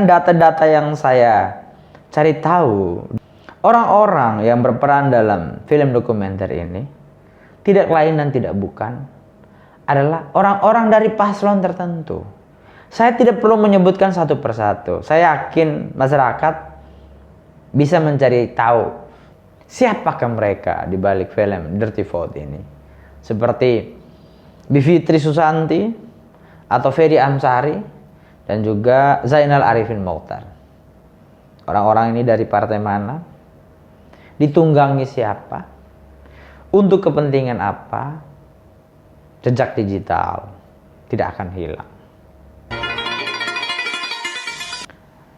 Data-data yang saya cari tahu, orang-orang yang berperan dalam film dokumenter ini tidak lain dan tidak bukan adalah orang-orang dari paslon tertentu. Saya tidak perlu menyebutkan satu persatu. Saya yakin masyarakat bisa mencari tahu siapakah mereka di balik film Dirty Vote ini. Seperti Bivitri Susanti atau Ferry Amsari dan juga Zainal Arifin Mokhtar. Orang-orang ini dari partai mana? Ditunggangi siapa? Untuk kepentingan apa? Jejak digital tidak akan hilang.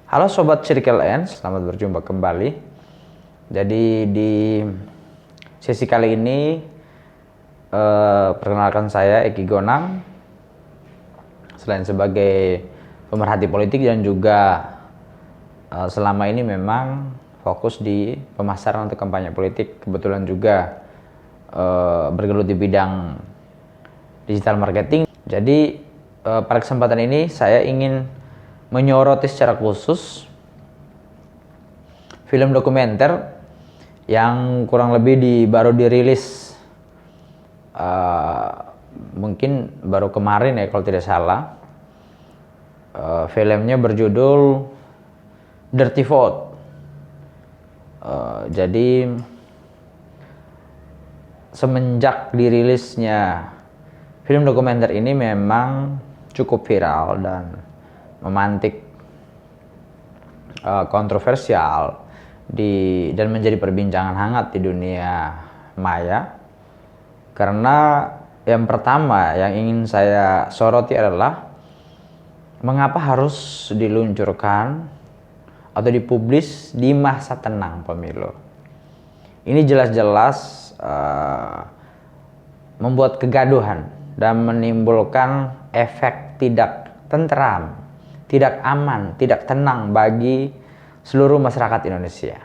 Halo Sobat Circle N, selamat berjumpa kembali. Jadi di sesi kali ini perkenalkan saya Eki Gonang. Selain sebagai pemerhati politik dan juga selama ini memang fokus di pemasaran untuk kampanye politik. Kebetulan juga bergelut di bidang digital marketing. Jadi pada kesempatan ini saya ingin menyoroti secara khusus film dokumenter yang kurang lebih baru dirilis mungkin baru kemarin ya kalau tidak salah. Filmnya berjudul Dirty Vote. Jadi semenjak dirilisnya film dokumenter ini memang cukup viral dan memantik kontroversial dan menjadi perbincangan hangat di dunia maya. Karena yang pertama yang ingin saya soroti adalah mengapa harus diluncurkan atau dipublis di masa tenang pemilu. Ini jelas-jelas membuat kegaduhan dan menimbulkan efek tidak tentram, tidak aman, tidak tenang bagi seluruh masyarakat Indonesia.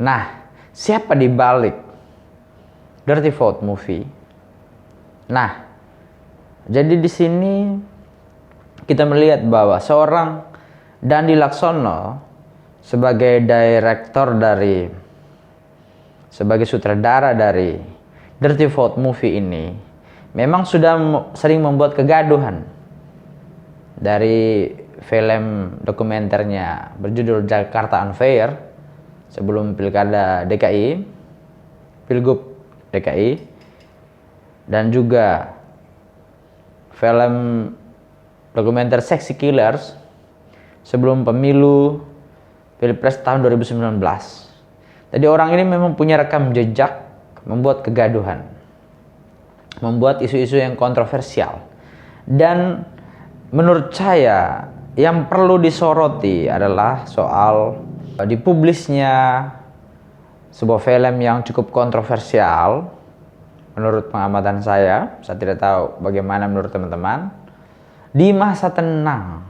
Nah, siapa di balik Dirty Vote movie? Nah, jadi di sini kita melihat bahwa seorang Dandi Laksono sebagai sebagai sutradara dari Dirty Vote movie ini memang sudah sering membuat kegaduhan dari film dokumenternya berjudul Jakarta Unfair sebelum Pilkada DKI, Pilgub DKI, dan juga film dokumenter Sexy Killers sebelum pemilu Pilpres tahun 2019. Jadi orang ini memang punya rekam jejak membuat kegaduhan, membuat isu-isu yang kontroversial. Dan menurut saya yang perlu disoroti adalah soal dipublisnya sebuah film yang cukup kontroversial menurut pengamatan saya tidak tahu bagaimana menurut teman-teman, di masa tenang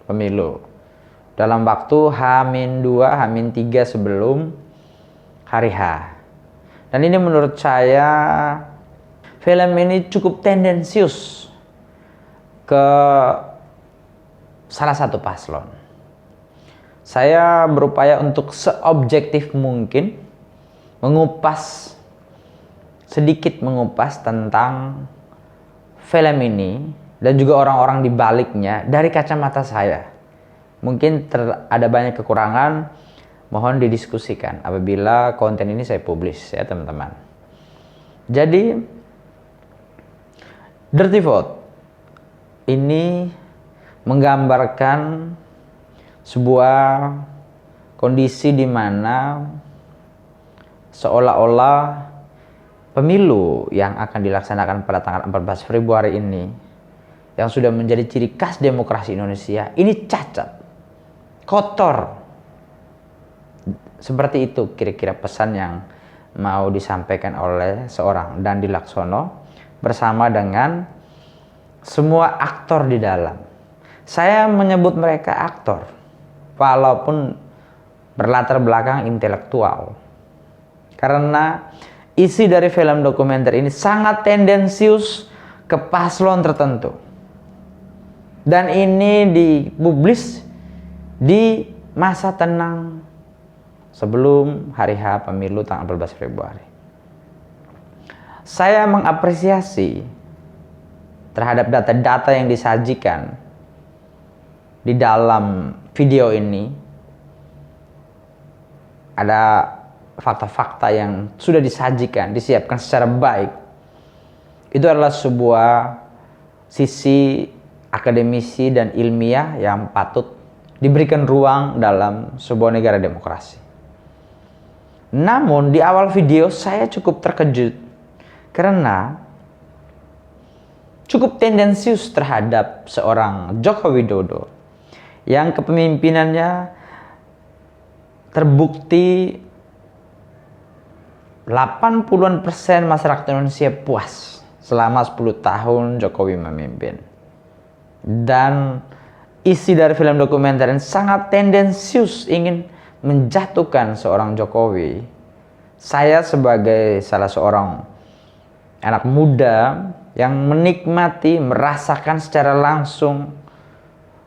pemilu dalam waktu H-2, H-3 sebelum hari H. Dan ini menurut saya film ini cukup tendensius ke salah satu paslon. Saya berupaya untuk seobjektif mungkin sedikit mengupas tentang film ini dan juga orang-orang di baliknya dari kacamata saya. Mungkin ada banyak kekurangan, mohon didiskusikan apabila konten ini saya publish ya teman-teman. Jadi Dirty Vote ini menggambarkan sebuah kondisi di mana seolah-olah pemilu yang akan dilaksanakan pada tanggal 14 Februari ini yang sudah menjadi ciri khas demokrasi Indonesia ini cacat, kotor. Seperti itu kira-kira pesan yang mau disampaikan oleh seorang Dandi Laksono bersama dengan semua aktor di dalam. Saya menyebut mereka aktor walaupun berlatar belakang intelektual. Karena isi dari film dokumenter ini sangat tendensius ke paslon tertentu. Dan ini dipublis di masa tenang sebelum hari H pemilu tanggal 14 Februari. Saya mengapresiasi terhadap data-data yang disajikan di dalam video ini. Ada fakta-fakta yang sudah disajikan, disiapkan secara baik. Itu adalah sebuah sisi akademisi dan ilmiah yang patut diberikan ruang dalam sebuah negara demokrasi. Namun di awal video saya cukup terkejut karena cukup tendensius terhadap seorang Joko Widodo yang kepemimpinannya terbukti 80% masyarakat Indonesia puas selama 10 tahun Jokowi memimpin. Dan isi dari film dokumenter ini sangat tendensius ingin menjatuhkan seorang Jokowi. Saya sebagai salah seorang anak muda yang menikmati, merasakan secara langsung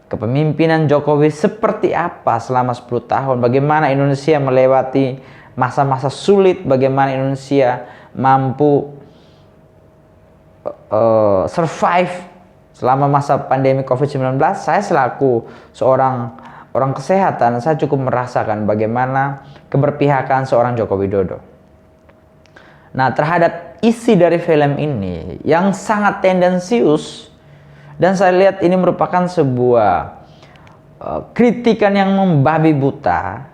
kepemimpinan Jokowi seperti apa selama 10 tahun. Bagaimana Indonesia melewati masa-masa sulit, bagaimana Indonesia mampu survive selama masa pandemi COVID-19. Saya selaku seorang orang kesehatan, saya cukup merasakan bagaimana keberpihakan seorang Joko Widodo. Nah, terhadap isi dari film ini yang sangat tendensius, dan saya lihat ini merupakan sebuah kritikan yang membabi buta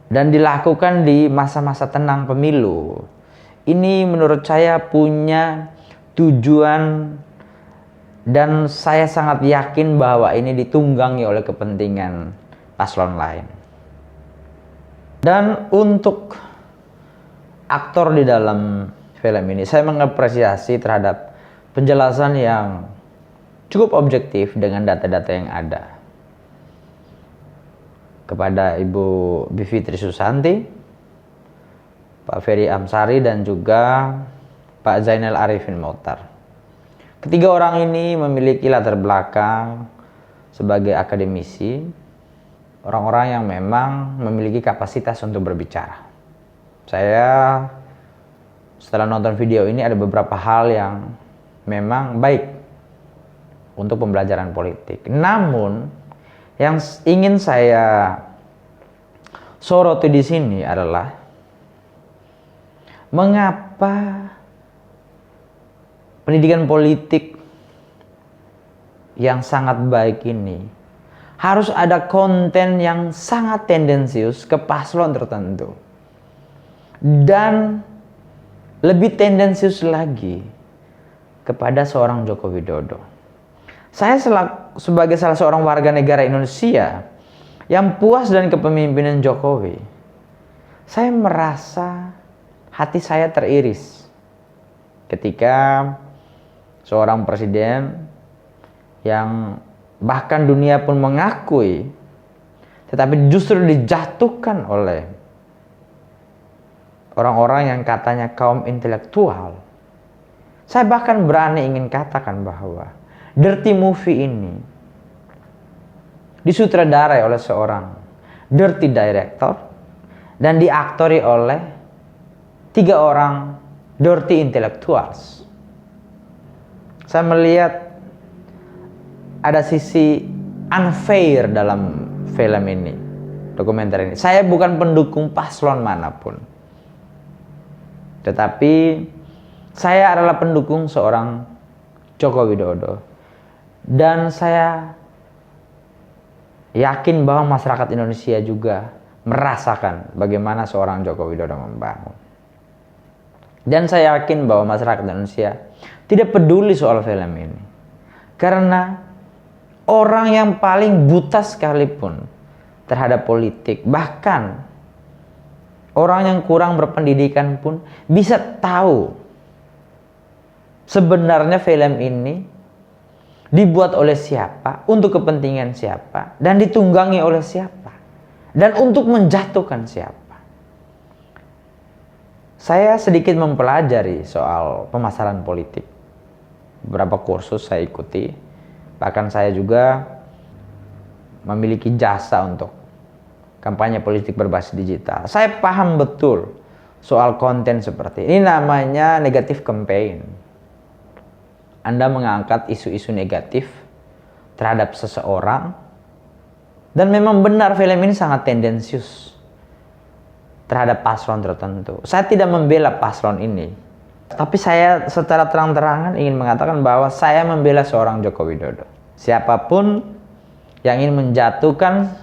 dan dilakukan di masa-masa tenang pemilu. Ini menurut saya punya tujuan, dan saya sangat yakin bahwa ini ditunggangi oleh kepentingan paslon lain. Dan untuk aktor di dalam film ini, saya mengapresiasi terhadap penjelasan yang cukup objektif dengan data-data yang ada. Kepada Ibu Bivitri Susanti, Pak Ferry Amsari, dan juga Pak Zainal Arifin Mochtar. Ketiga orang ini memiliki latar belakang sebagai akademisi, orang-orang yang memang memiliki kapasitas untuk berbicara. Saya setelah nonton video ini ada beberapa hal yang memang baik untuk pembelajaran politik. Namun yang ingin saya soroti di sini adalah mengapa pendidikan politik yang sangat baik ini harus ada konten yang sangat tendensius ke paslon tertentu, dan lebih tendensius lagi kepada seorang Joko Widodo. Saya sebagai salah seorang warga negara Indonesia yang puas dengan kepemimpinan Jokowi, saya merasa hati saya teriris ketika seorang presiden yang bahkan dunia pun mengakui, tetapi justru dijatuhkan oleh orang-orang yang katanya kaum intelektual. Saya bahkan berani ingin katakan bahwa Dirty Movie ini disutradarai oleh seorang dirty director dan diaktori oleh 3 orang dirty intellectuals. Saya melihat ada sisi unfair dalam film ini, dokumenter ini. Saya bukan pendukung paslon manapun, tetapi saya adalah pendukung seorang Joko Widodo. Dan saya yakin bahwa masyarakat Indonesia juga merasakan bagaimana seorang Joko Widodo membangun. Dan saya yakin bahwa masyarakat Indonesia tidak peduli soal film ini, karena orang yang paling buta sekalipun terhadap politik, bahkan orang yang kurang berpendidikan pun bisa tahu sebenarnya film ini dibuat oleh siapa, untuk kepentingan siapa, dan ditunggangi oleh siapa, dan untuk menjatuhkan siapa. Saya sedikit mempelajari soal pemasaran politik. Beberapa kursus saya ikuti, Bahkan saya juga memiliki jasa untuk kampanye politik berbasis digital. Saya paham betul soal konten seperti ini. Namanya negatif campaign. Anda mengangkat isu-isu negatif terhadap seseorang, dan memang benar film ini sangat tendensius terhadap paslon tertentu. Saya tidak membela paslon ini, tapi saya secara terang-terangan ingin mengatakan bahwa saya membela seorang Joko Widodo. Siapapun yang ingin menjatuhkan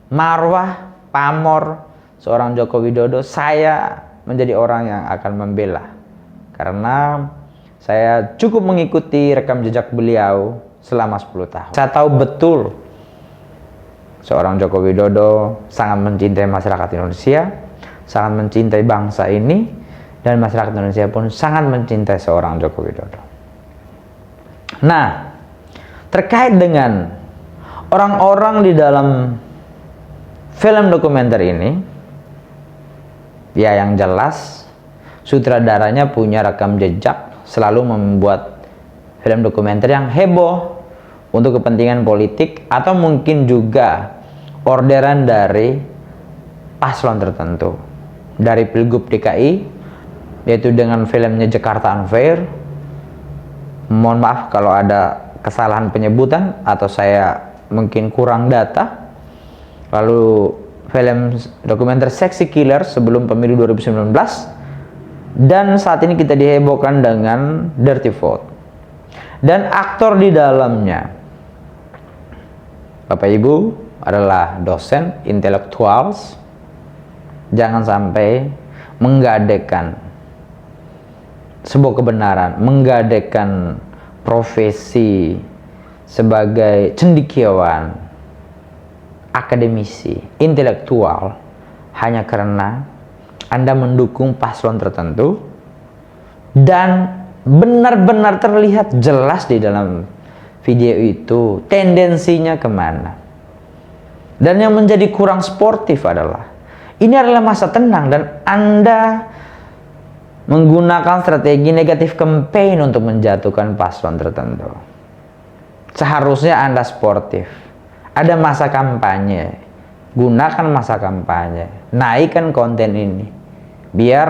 marwah, pamor seorang Joko Widodo, saya menjadi orang yang akan membela. Karena saya cukup mengikuti rekam jejak beliau selama 10 tahun. Saya tahu betul seorang Joko Widodo sangat mencintai masyarakat Indonesia, sangat mencintai bangsa ini, dan masyarakat Indonesia pun sangat mencintai seorang Joko Widodo. Nah, terkait dengan orang-orang di dalam film dokumenter ini, ya yang jelas sutradaranya punya rekam jejak selalu membuat film dokumenter yang heboh untuk kepentingan politik atau mungkin juga orderan dari paslon tertentu. Dari Pilgub DKI, yaitu dengan filmnya Jakarta Unfair. Mohon maaf kalau ada kesalahan penyebutan atau saya mungkin kurang data. Lalu film dokumenter Sexy Killer sebelum pemilu 2019, dan saat ini kita dihebohkan dengan Dirty Vote. Dan aktor di dalamnya, Bapak Ibu, adalah dosen, intelektuals. Jangan sampai menggadekan sebuah kebenaran, menggadekan profesi sebagai cendekiawan, akademisi, intelektual, hanya karena Anda mendukung paslon tertentu dan benar-benar terlihat jelas di dalam video itu tendensinya kemana. Dan yang menjadi kurang sportif adalah ini adalah masa tenang dan Anda menggunakan strategi negatif campaign untuk menjatuhkan paslon tertentu. Seharusnya Anda sportif. Ada masa kampanye, gunakan masa kampanye, naikkan konten ini biar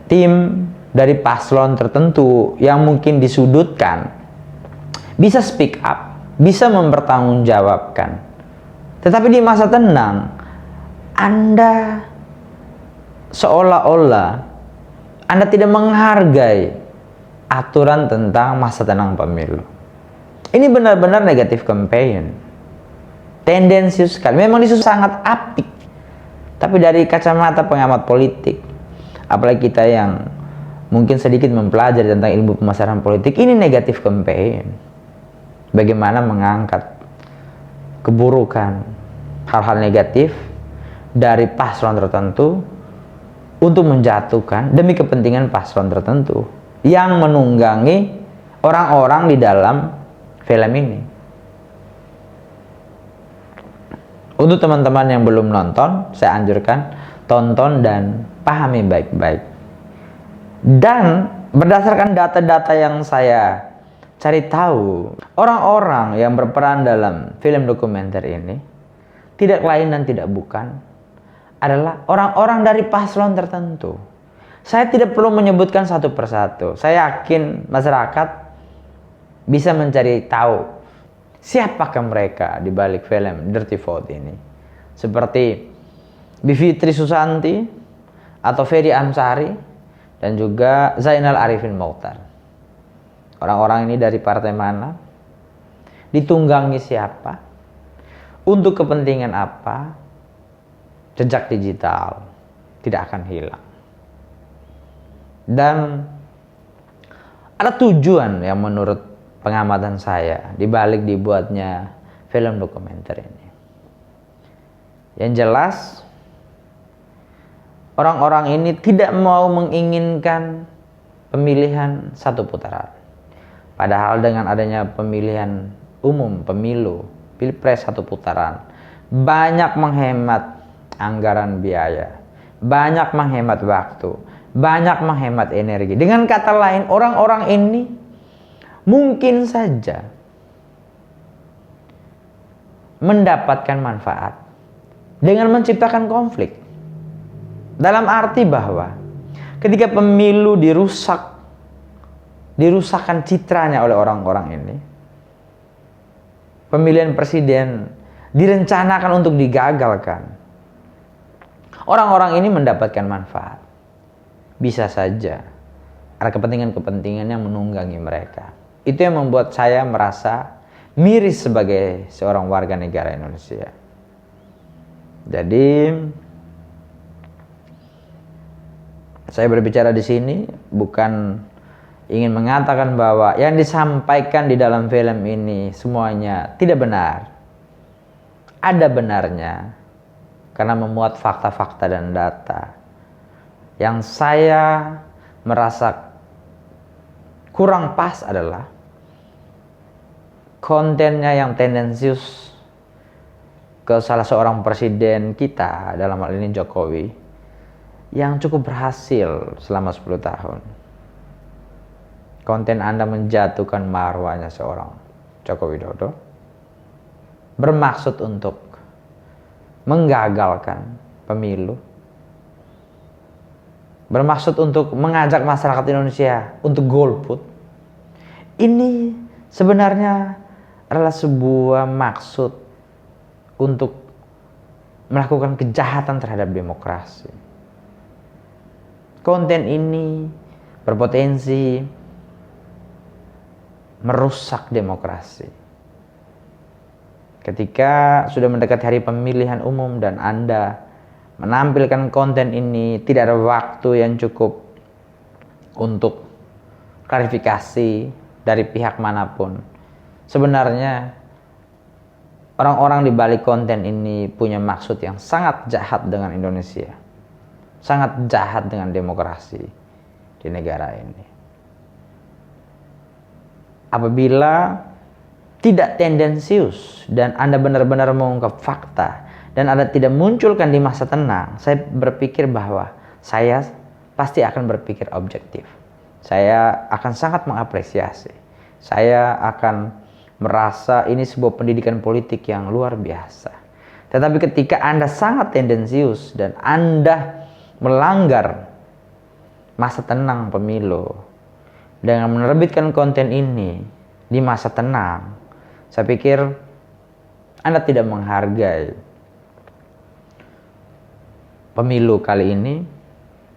tim dari paslon tertentu yang mungkin disudutkan bisa speak up, bisa mempertanggungjawabkan. Tetapi di masa tenang, Anda seolah-olah Anda tidak menghargai aturan tentang masa tenang pemilu. Ini benar-benar negatif campaign, tendensius sekali. Memang disusun sangat apik, tapi dari kacamata pengamat politik, apalagi kita yang mungkin sedikit mempelajari tentang ilmu pemasaran politik, ini negatif campaign. Bagaimana mengangkat keburukan, hal-hal negatif dari paslon tertentu untuk menjatuhkan demi kepentingan paslon tertentu yang menunggangi orang-orang di dalam film ini. Untuk teman-teman yang belum nonton, saya anjurkan tonton dan pahami baik-baik. Dan berdasarkan data-data yang saya cari tahu, orang-orang yang berperan dalam film dokumenter ini tidak lain dan tidak bukan adalah orang-orang dari paslon tertentu. Saya tidak perlu menyebutkan satu persatu. Saya yakin masyarakat bisa mencari tahu siapakah mereka di balik film Dirty Vote ini. Seperti Bivitri Susanti atau Ferry Amsari dan juga Zainal Arifin Mokhtar. Orang-orang ini dari partai mana? Ditunggangi siapa? Untuk kepentingan apa? Jejak digital tidak akan hilang. Dan ada tujuan yang menurut pengamatan saya di balik dibuatnya film dokumenter ini. Yang jelas, orang-orang ini tidak mau menginginkan pemilihan satu putaran. Padahal dengan adanya pemilihan umum, pemilu, pilpres satu putaran, banyak menghemat anggaran biaya, banyak menghemat waktu, banyak menghemat energi. Dengan kata lain, orang-orang ini mungkin saja mendapatkan manfaat dengan menciptakan konflik. Dalam arti bahwa ketika pemilu dirusakkan citranya oleh orang-orang ini, pemilihan presiden direncanakan untuk digagalkan, orang-orang ini mendapatkan manfaat. Bisa saja ada kepentingan-kepentingan yang menunggangi mereka. Itu yang membuat saya merasa miris sebagai seorang warga negara Indonesia. Jadi saya berbicara di sini bukan ingin mengatakan bahwa yang disampaikan di dalam film ini semuanya tidak benar. Ada benarnya karena memuat fakta-fakta dan data. Yang saya merasa kurang pas adalah kontennya yang tendensius ke salah seorang presiden kita, dalam hal ini Jokowi, yang cukup berhasil selama 10 tahun. Konten Anda menjatuhkan marwahnya seorang Joko Widodo, bermaksud untuk menggagalkan pemilu, bermaksud untuk mengajak masyarakat Indonesia untuk golput. Ini sebenarnya adalah sebuah maksud untuk melakukan kejahatan terhadap demokrasi. Konten ini berpotensi merusak demokrasi. Ketika sudah mendekati hari pemilihan umum dan Anda menampilkan konten ini, tidak ada waktu yang cukup untuk klarifikasi dari pihak manapun. Sebenarnya orang-orang di balik konten ini punya maksud yang sangat jahat dengan Indonesia, sangat jahat dengan demokrasi di negara ini. Apabila tidak tendensius dan Anda benar-benar mengungkap fakta dan Anda tidak munculkan di masa tenang, saya berpikir bahwa saya pasti akan berpikir objektif. Saya akan sangat mengapresiasi. Saya akan merasa ini sebuah pendidikan politik yang luar biasa. Tetapi ketika Anda sangat tendensius dan Anda melanggar masa tenang pemilu dengan menerbitkan konten ini di masa tenang, saya pikir Anda tidak menghargai pemilu kali ini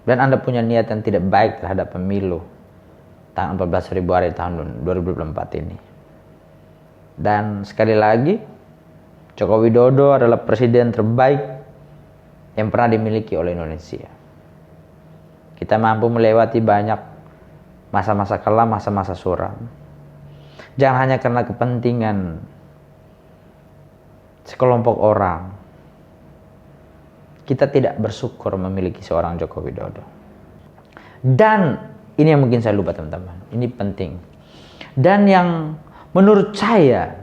dan Anda punya niat yang tidak baik terhadap pemilu tanggal 14 Februari tahun 2024 ini. Dan sekali lagi, Joko Widodo adalah presiden terbaik yang pernah dimiliki oleh Indonesia. Kita mampu melewati banyak masa-masa kelam, masa-masa suram. Jangan hanya karena kepentingan sekelompok orang, kita tidak bersyukur memiliki seorang Joko Widodo. Dan ini yang mungkin saya lupa teman-teman, ini penting. Dan yang menurut saya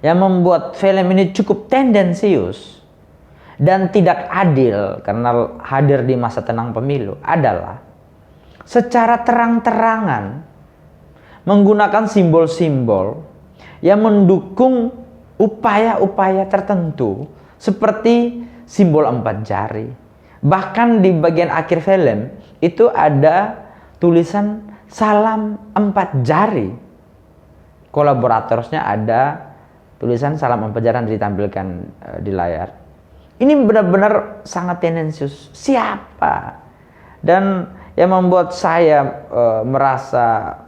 yang membuat film ini cukup tendensius dan tidak adil karena hadir di masa tenang pemilu adalah secara terang-terangan menggunakan simbol-simbol yang mendukung upaya-upaya tertentu seperti simbol 4 jari. Bahkan di bagian akhir film itu ada tulisan salam 4 jari. Kolaboratornya ada tulisan salam 4 jari yang ditampilkan di layar. Ini benar-benar sangat tendensius. Siapa? Dan yang membuat saya merasa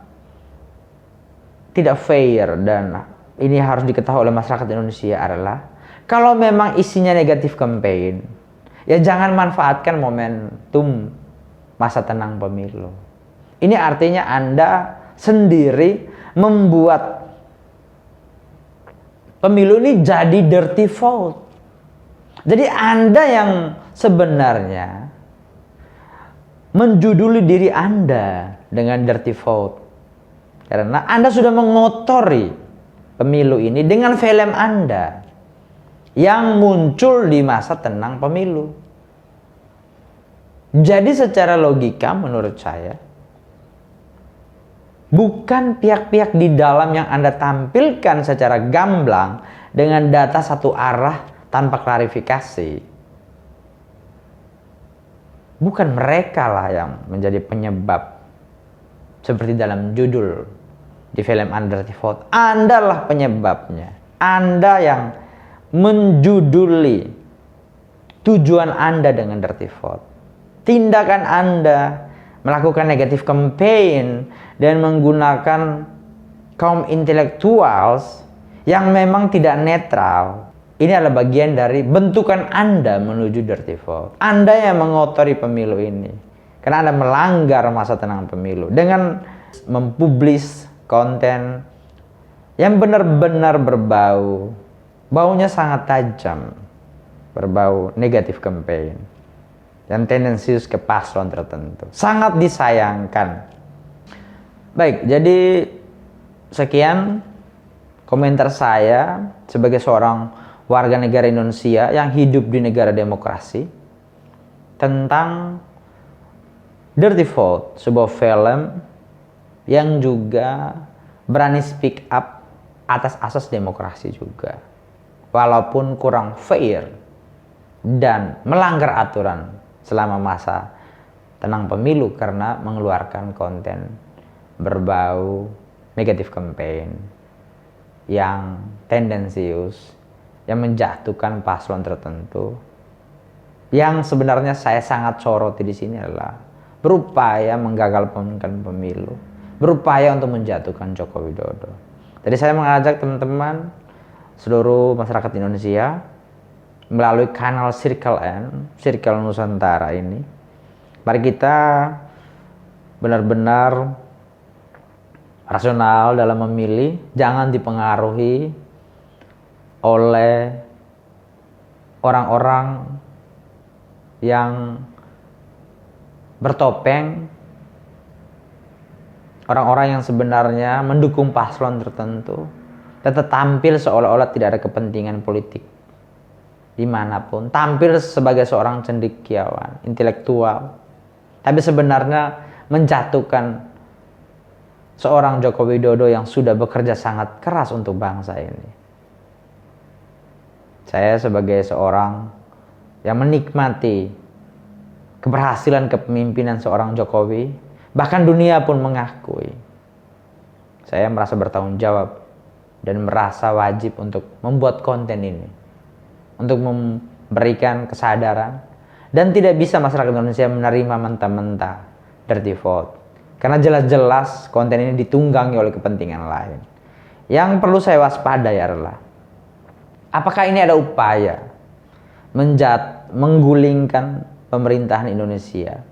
tidak fair dan ini harus diketahui oleh masyarakat Indonesia adalah kalau memang isinya negatif campaign, ya jangan manfaatkan momentum masa tenang pemilu. Ini artinya Anda sendiri membuat pemilu ini jadi dirty vote. Jadi Anda yang sebenarnya menjuduli diri Anda dengan dirty vote. Karena Anda sudah mengotori pemilu ini dengan film Anda yang muncul di masa tenang pemilu. Jadi secara logika menurut saya, Bukan pihak-pihak di dalam yang Anda tampilkan secara gamblang dengan data satu arah tanpa klarifikasi. Bukan mereka lah yang menjadi penyebab. Seperti dalam judul di film Dirty Vote, Anda lah penyebabnya. Anda yang menjuduli tujuan Anda dengan Dirty Vote. Tindakan Anda melakukan negatif campaign dan menggunakan kaum intelektuals yang memang tidak netral. Ini adalah bagian dari bentukan Anda menuju Dirty Vote. Anda yang mengotori pemilu ini. Karena Anda melanggar masa tenang pemilu dengan mempublis konten yang benar-benar berbau. Baunya sangat tajam. Berbau negatif campaign. Dan tendensius ke paslon tertentu. Sangat disayangkan. Baik, jadi sekian komentar saya sebagai seorang warga negara Indonesia yang hidup di negara demokrasi tentang Dirty Vote, sebuah film yang juga berani speak up atas asas demokrasi juga. Walaupun kurang fair dan melanggar aturan selama masa tenang pemilu karena mengeluarkan konten berbau negatif campaign yang tendensius, yang menjatuhkan paslon tertentu. Yang sebenarnya saya sangat soroti di sini adalah berupaya menggagalkan pemilu, berupaya untuk menjatuhkan Joko Widodo. Jadi saya mengajak teman-teman seluruh masyarakat Indonesia melalui kanal Circle Nusantara ini, mari kita benar-benar rasional dalam memilih, jangan dipengaruhi oleh orang-orang yang bertopeng, orang-orang yang sebenarnya mendukung paslon tertentu, tetap tampil seolah-olah tidak ada kepentingan politik dimanapun, tampil sebagai seorang cendekiawan, intelektual, tapi sebenarnya menjatuhkan seorang Joko Widodo yang sudah bekerja sangat keras untuk bangsa ini. Saya sebagai seorang yang menikmati keberhasilan kepemimpinan seorang Jokowi, bahkan dunia pun mengakui, saya merasa bertanggung jawab dan merasa wajib untuk membuat konten ini, untuk memberikan kesadaran, dan tidak bisa masyarakat Indonesia menerima mentah-mentah Dirty Vote. Karena jelas-jelas konten ini ditunggangi oleh kepentingan lain. Yang perlu saya waspadai adalah, apakah ini ada upaya menggulingkan pemerintahan Indonesia,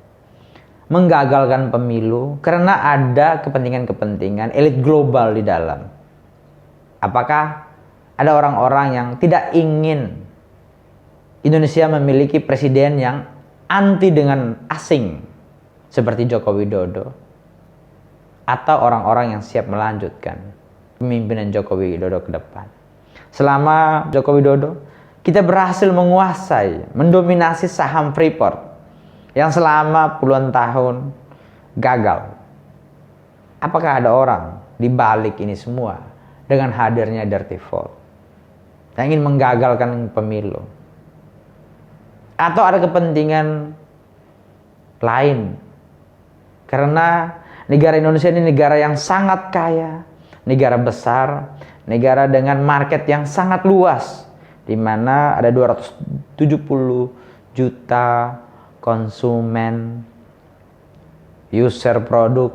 menggagalkan pemilu karena ada kepentingan-kepentingan elit global di dalam? Apakah ada orang-orang yang tidak ingin Indonesia memiliki presiden yang anti dengan asing seperti Joko Widodo, atau orang-orang yang siap melanjutkan pemimpinan Joko Widodo ke depan? Selama Joko Widodo, kita berhasil menguasai, mendominasi saham Freeport yang selama puluhan tahun gagal. Apakah ada orang di balik ini semua dengan hadirnya Dirty Vote yang ingin menggagalkan pemilu? Atau ada kepentingan lain? Karena negara Indonesia ini negara yang sangat kaya, negara besar, negara dengan market yang sangat luas, di mana ada 270 juta konsumen, user produk.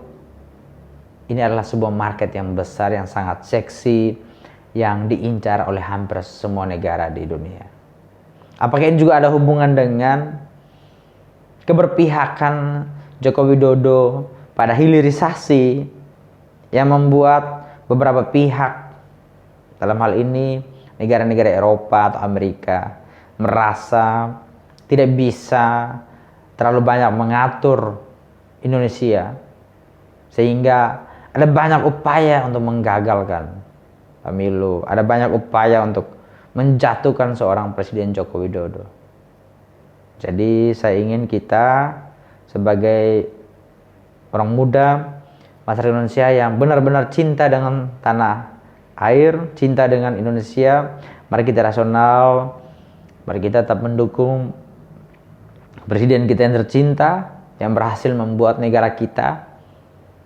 Ini adalah sebuah market yang besar, yang sangat seksi, yang diincar oleh hampir semua negara di dunia. Apakah ini juga ada hubungan dengan keberpihakan Joko Widodo pada hilirisasi yang membuat beberapa pihak, dalam hal ini negara-negara Eropa atau Amerika, merasa tidak bisa terlalu banyak mengatur Indonesia, sehingga ada banyak upaya untuk menggagalkan pemilu, ada banyak upaya untuk menjatuhkan seorang Presiden Joko Widodo. Jadi saya ingin kita sebagai orang muda masyarakat Indonesia yang benar-benar cinta dengan tanah air, cinta dengan Indonesia. Mari kita rasional, mari kita tetap mendukung presiden kita yang tercinta, yang berhasil membuat negara kita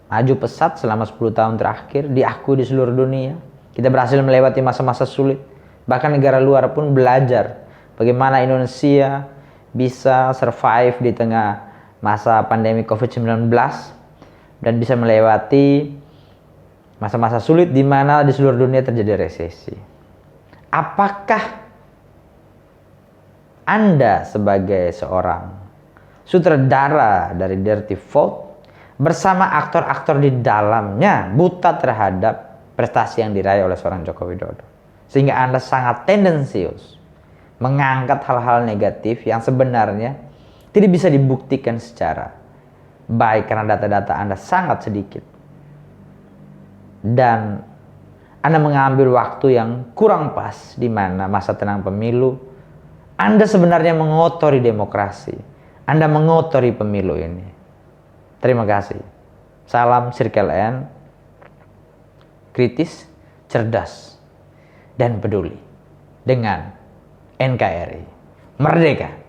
maju pesat selama 10 tahun terakhir, diakui di seluruh dunia. Kita berhasil melewati masa-masa sulit, bahkan negara luar pun belajar bagaimana Indonesia bisa survive di tengah masa pandemi COVID-19 dan bisa melewati masa-masa sulit di mana di seluruh dunia terjadi resesi. Apakah Anda sebagai seorang sutradara dari Dirty Vote bersama aktor-aktor di dalamnya buta terhadap prestasi yang diraih oleh seorang Joko Widodo, sehingga Anda sangat tendensius mengangkat hal-hal negatif yang sebenarnya tidak bisa dibuktikan secara baik karena data-data Anda sangat sedikit, dan Anda mengambil waktu yang kurang pas di mana masa tenang pemilu Anda sebenarnya mengotori demokrasi, Anda mengotori pemilu ini. Terima kasih. Salam Circle N, kritis, cerdas, dan peduli dengan NKRI. Merdeka!